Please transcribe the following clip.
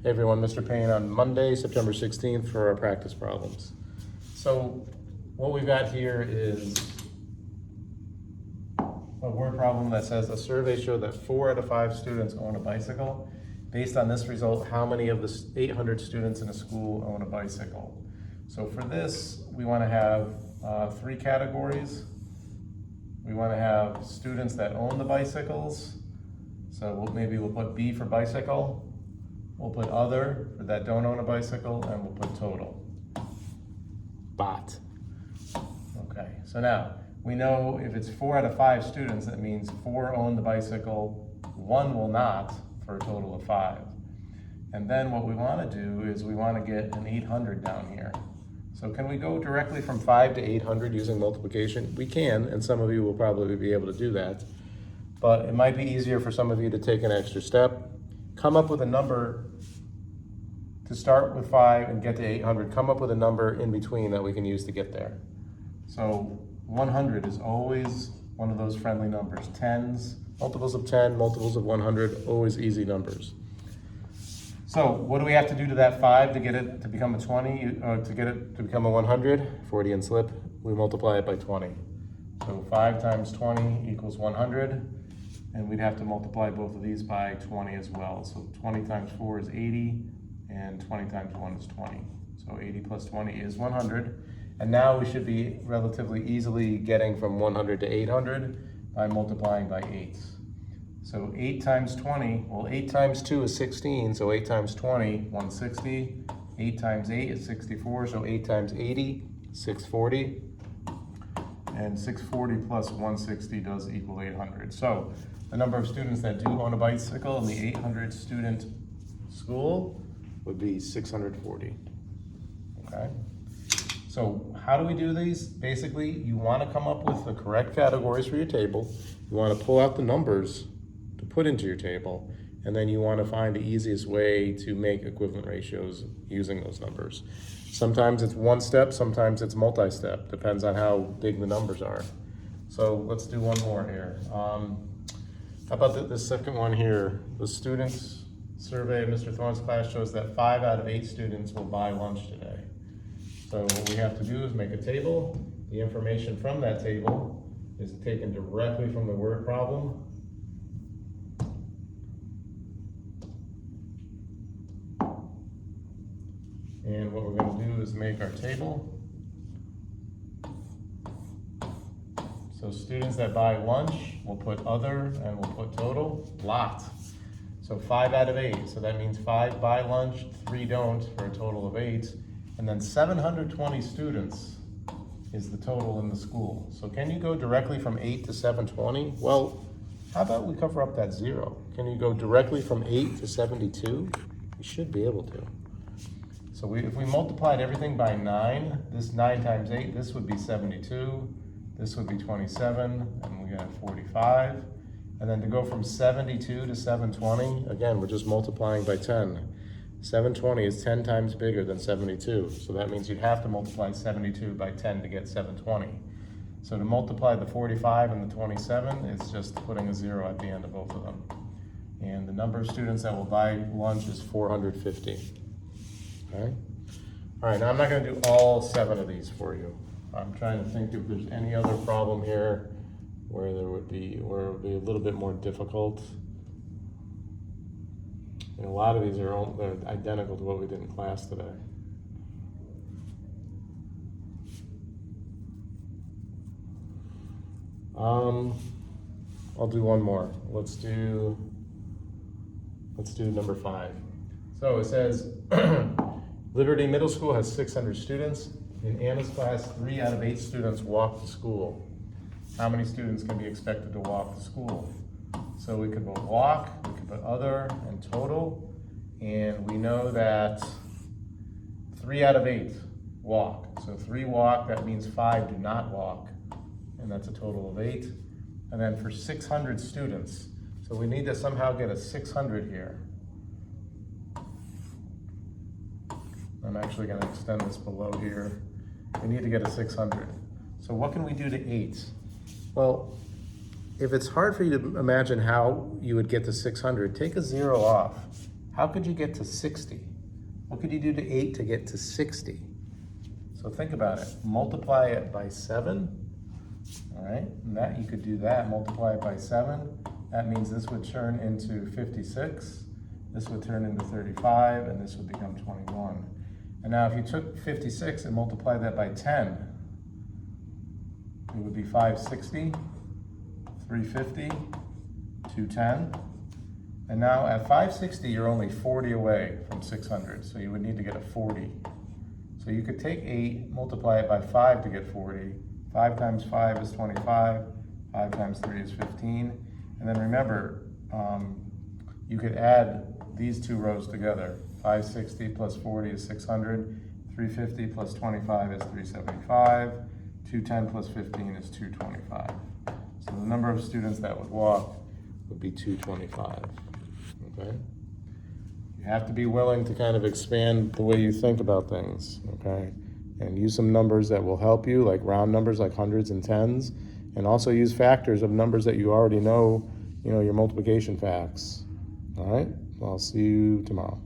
Hey everyone, Mr. Payne on Monday, September 16th for our practice problems. So what we've got here is a word problem that says a survey showed that 4 out of 5 students own a bicycle. Based on this result, how many of the 800 students in a school own a bicycle? So for this, we want to have 3 categories. We want to have students that own the bicycles. So maybe we'll put B for bicycle. We'll put other for that don't own a bicycle, and we'll put total. Bot. Okay, so now we know if it's 4 out of 5 students, that means 4 own the bicycle, 1 will not, for a total of 5. And then what we want to do is we want to get an 800 down here. So can we go directly from 5 to 800 using multiplication? We can, and some of you will probably be able to do that. But it might be easier for some of you to take an extra step. Come up with a number to start with 5 and get to 800. Come up with a number in between that we can use to get there. So 100 is always one of those friendly numbers. Tens, multiples of 10, multiples of 100, always easy numbers. So what do we have to do to that 5 to get it to become a 20, or to get it to become a 100? 40 and slip, we multiply it by 20. So 5 times 20 equals 100. And we'd have to multiply both of these by 20 as well. So 20 times 4 is 80, and 20 times 1 is 20. So 80 plus 20 is 100. And now we should be relatively easily getting from 100 to 800 by multiplying by 8. So 8 times 20, well 8 times 2 is 16, so 8 times 20, 160. 8 times 8 is 64, so 8 times 80, 640. And 640 plus 160 does equal 800. So the number of students that do own a bicycle in the 800 student school would be 640, okay? So how do we do these? Basically, you want to come up with the correct categories for your table. You want to pull out the numbers to put into your table, and then you want to find the easiest way to make equivalent ratios using those numbers. Sometimes it's one step, sometimes it's multi-step, depends on how big the numbers are. So let's do one more here. How about the second one here? The students survey of Mr. Thorne's class shows that 5 out of 8 students will buy lunch today. So what we have to do is make a table. The information from that table is taken directly from the word problem. And what we're going to do is make our table. So students that buy lunch, we'll put other and we'll put total, lot. So 5 out of 8, so that means 5 buy lunch, 3 don't, for a total of 8. And then 720 students is the total in the school. So can you go directly from 8 to 720? Well, how about we cover up that 0? Can you go directly from 8 to 72? You should be able to. So if we multiplied everything by 9, this 9 times 8, this would be 72. This would be 27, and we got 45. And then to go from 72 to 720, again, we're just multiplying by 10. 720 is 10 times bigger than 72. So that means you'd have to multiply 72 by 10 to get 720. So to multiply the 45 and the 27, it's just putting a 0 at the end of both of them. And the number of students that will buy lunch is 450. Okay? All right, now I'm not going to do all 7 of these for you. I'm trying to think if there's any other problem here where it would be a little bit more difficult. And a lot of these are identical to what we did in class today. I'll do one more. Let's do number 5. So it says Liberty Middle School has 600 students. In Anna's class, 3 out of 8 students walk to school. How many students can be expected to walk to school? So we could put walk, we could put other and total, and we know that 3 out of 8 walk. So 3 walk, that means 5 do not walk, and that's a total of 8. And then for 600 students, so we need to somehow get a 600 here. I'm actually going to extend this below here. We need to get a 600. So what can we do to 8? Well, if it's hard for you to imagine how you would get to 600, take a 0 off. how could you get to 60? What could you do to 8 to get to 60? So think about it. Multiply it by 7. All right, and that you could do that. Multiply it by 7. That means this would turn into 56. This would turn into 35, and this would become 21. And now if you took 56 and multiplied that by 10, it would be 560, 350, 210. And now at 560, you're only 40 away from 600, so you would need to get a 40. So you could take 8, multiply it by 5 to get 40. 5 times 5 is 25, 5 times 3 is 15. And then remember, you could add these two rows together. 560 plus 40 is 600, 350 plus 25 is 375, 210 plus 15 is 225. So the number of students that would walk would be 225, okay? You have to be willing to kind of expand the way you think about things, okay? And use some numbers that will help you, like round numbers like hundreds and tens, and also use factors of numbers that you already know, your multiplication facts. All right, well, I'll see you tomorrow.